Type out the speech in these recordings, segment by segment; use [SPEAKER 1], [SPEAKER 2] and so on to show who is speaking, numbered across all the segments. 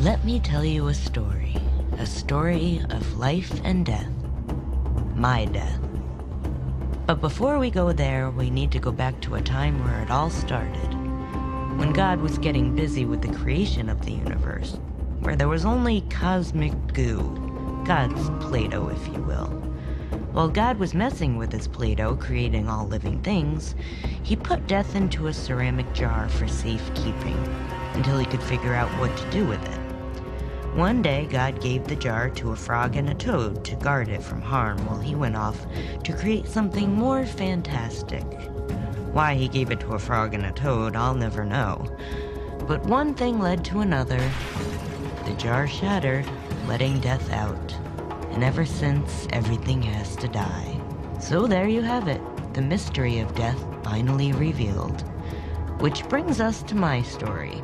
[SPEAKER 1] Let me tell you a story of life and death. My death. But before we go there, we need to go back to a time where it all started. When God was getting busy with the creation of the universe, where there was only cosmic goo, God's Play-Doh, if you will. While God was messing with his Play-Doh, creating all living things, he put death into a ceramic jar for safekeeping, until he could figure out what to do with it. One day, God gave the jar to a frog and a toad to guard it from harm while he went off to create something more fantastic. Why he gave it to a frog and a toad, I'll never know. But one thing led to another. The jar shattered, letting death out. And ever since, everything has to die. So there you have it, the mystery of death finally revealed. Which brings us to my story.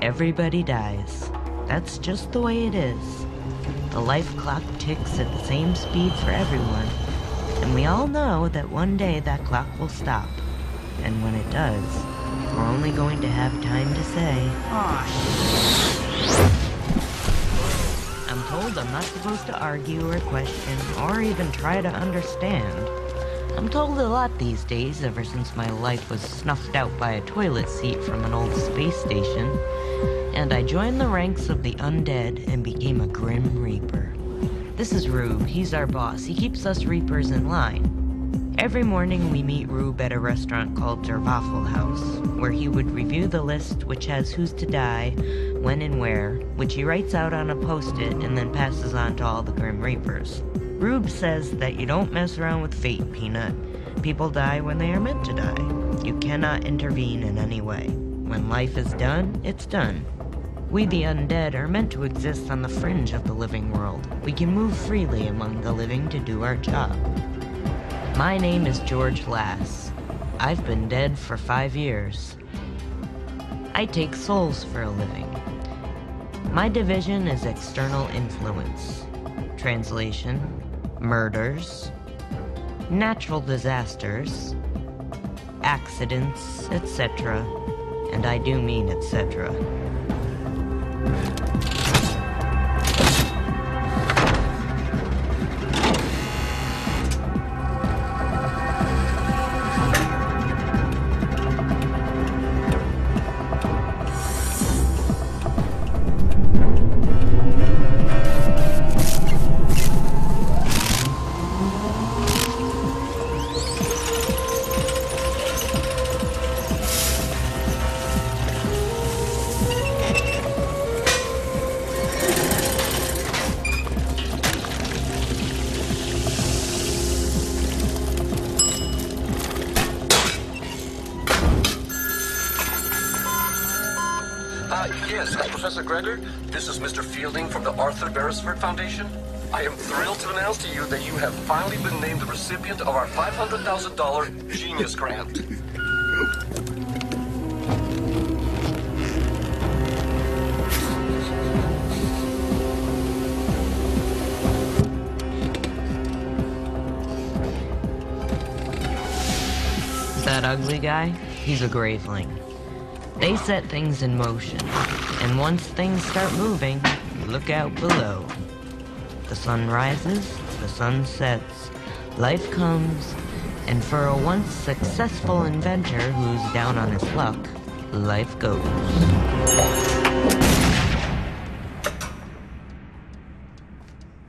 [SPEAKER 1] Everybody dies. That's just the way it is. The life clock ticks at the same speed for everyone, and we all know that one day that clock will stop. And when it does, we're only going to have time to say, I'm told I'm not supposed to argue or question or even try to understand. I'm told a lot these days ever since my life was snuffed out by a toilet seat from an old space station. And I joined the ranks of the undead and became a Grim Reaper. This is Rube, he's our boss. He keeps us Reapers in line. Every morning we meet Rube at a restaurant called Der Waffle House, where he would review the list which has who's to die, when and where, which he writes out on a post-it and then passes on to all the Grim Reapers. Rube says that you don't mess around with fate, Peanut. People die when they are meant to die. You cannot intervene in any way. When life is done, it's done. We the undead are meant to exist on the fringe of the living world. We can move freely among the living to do our job. My name is George Lass. I've been dead for 5 years. I take souls for a living. My division is external influence. Translation, murders, natural disasters, accidents, etc. And I do mean etc.
[SPEAKER 2] Yes, Professor Gregor. This is Mr. Fielding from the Arthur Beresford Foundation. I am thrilled to announce to you that you have finally been named the recipient of our $500,000 Genius Grant.
[SPEAKER 1] That ugly guy? He's a Graveling. They set things in motion, and once things start moving, look out below. The sun rises, the sun sets, life comes, and for a once successful inventor who's down on his luck, life goes.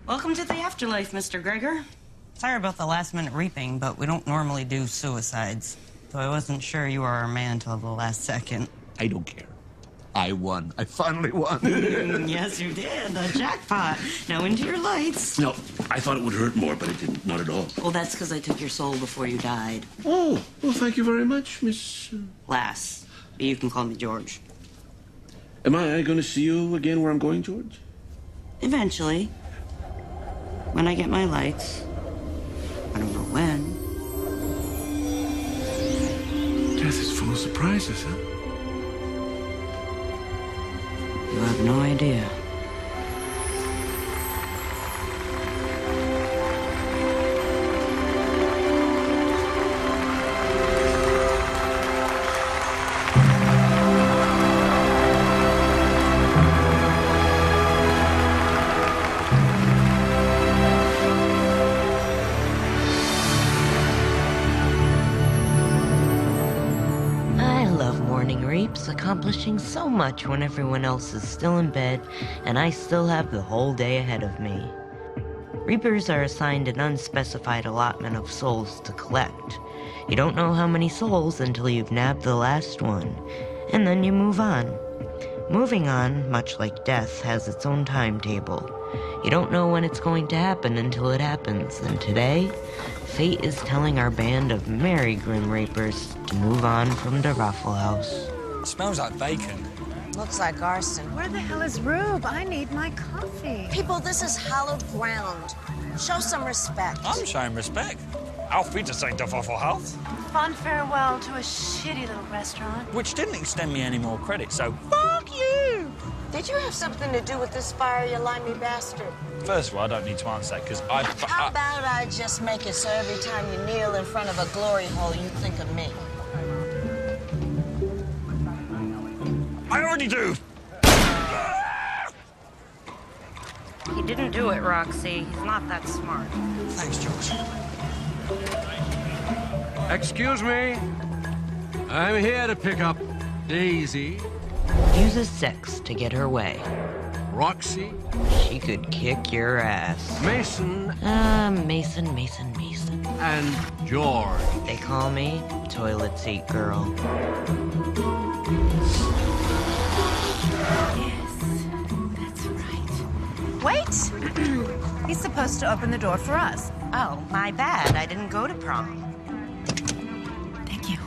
[SPEAKER 1] Welcome to the afterlife, Mr. Gregor. Sorry about the last-minute reaping, but we don't normally do suicides. So I wasn't sure you were our man until the last second.
[SPEAKER 3] I don't care. I won. I finally won.
[SPEAKER 1] Yes, you did. A jackpot. Now into your lights.
[SPEAKER 3] No, I thought it would hurt more, but it didn't. Not at all.
[SPEAKER 1] Well, that's because I took your soul before you died.
[SPEAKER 3] Oh, well, thank you very much, Miss...
[SPEAKER 1] Lass. You can call me George.
[SPEAKER 3] Am I going to see you again where I'm going, George?
[SPEAKER 1] Eventually. When I get my lights. I don't know when.
[SPEAKER 3] Death is full of surprises, huh?
[SPEAKER 1] You have no idea. accomplishing so much when everyone else is still in bed and I still have the whole day ahead of me. Reapers are assigned an unspecified allotment of souls to collect. You don't know how many souls until you've nabbed the last one, and then you move on. Moving on, much like death, has its own timetable. You don't know when it's going to happen until it happens, and today, fate is telling our band of merry Grim Reapers to move on from the Waffle House.
[SPEAKER 4] Smells like bacon.
[SPEAKER 5] Looks like arson.
[SPEAKER 6] Where the hell is Rube? I need my coffee.
[SPEAKER 5] People, this is hallowed ground. Show some respect.
[SPEAKER 4] I'm showing respect. Auf Wiedersehen, der Waffle House.
[SPEAKER 6] Fond farewell to a shitty little restaurant.
[SPEAKER 4] Which didn't extend me any more credit, so fuck you!
[SPEAKER 5] Did you have something to do with this fire, you limey bastard?
[SPEAKER 4] First of all, I don't need to answer that, because
[SPEAKER 5] How about I just make it so every time you kneel in front of a glory hole, you think of me?
[SPEAKER 4] I already do!
[SPEAKER 1] He didn't do it, Roxy. He's not that smart.
[SPEAKER 4] Thanks, George.
[SPEAKER 7] Excuse me. I'm here to pick up Daisy.
[SPEAKER 1] Uses sex to get her way.
[SPEAKER 7] Roxy.
[SPEAKER 1] She could kick your ass.
[SPEAKER 7] Mason.
[SPEAKER 1] Mason.
[SPEAKER 7] And George.
[SPEAKER 1] They call me Toilet Seat Girl.
[SPEAKER 6] That's right. Wait! He's supposed to open the door for us.
[SPEAKER 1] Oh, my bad. I didn't go to prom.
[SPEAKER 6] Thank you.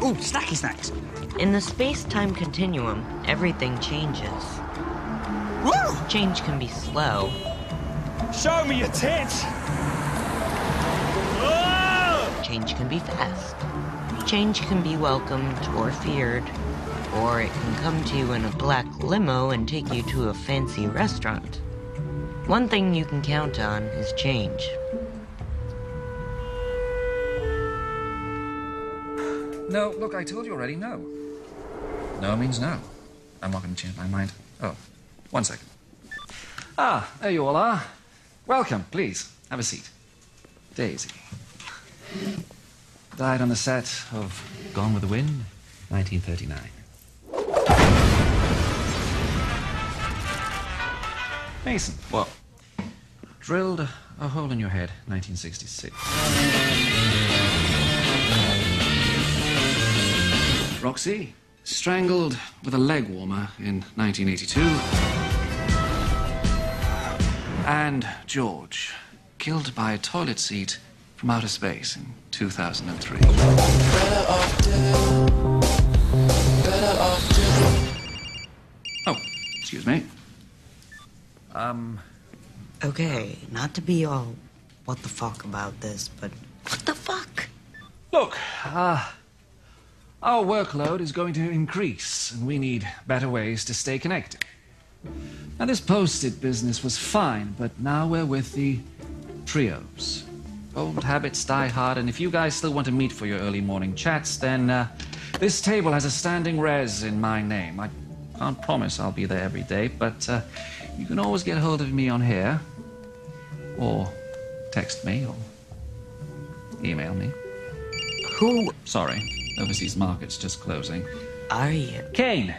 [SPEAKER 4] Ooh, snacky snacks.
[SPEAKER 1] In the space-time continuum, everything changes.
[SPEAKER 4] Woo!
[SPEAKER 1] Change can be slow.
[SPEAKER 4] Show me your tits! Oh!
[SPEAKER 1] Change can be fast. Change can be welcomed or feared. Or it can come to you in a black limo and take you to a fancy restaurant. One thing you can count on is change.
[SPEAKER 8] No, look, I told you already, no. No means no. I'm not going to change my mind. Oh, 1 second. Ah, there you all are. Welcome, please. Have a seat. Daisy. Died on the set of Gone with the Wind, 1939. Mason. What? Drilled a hole in your head, 1966. Roxy. Strangled with a leg warmer in 1982. And George. Killed by a toilet seat from outer space in 2003. Oh, excuse me.
[SPEAKER 1] Okay, not to be all what the fuck about this, but what the fuck?
[SPEAKER 8] Look, our workload is going to increase, and we need better ways to stay connected. Now, this Post-it business was fine, but now we're with the trios. Old habits die hard, and if you guys still want to meet for your early morning chats, then this table has a standing res in my name. I can't promise I'll be there every day, but you can always get hold of me on here, or text me, or email me.
[SPEAKER 1] Who
[SPEAKER 8] Sorry, overseas market's just closing.
[SPEAKER 1] are you?
[SPEAKER 8] Kane.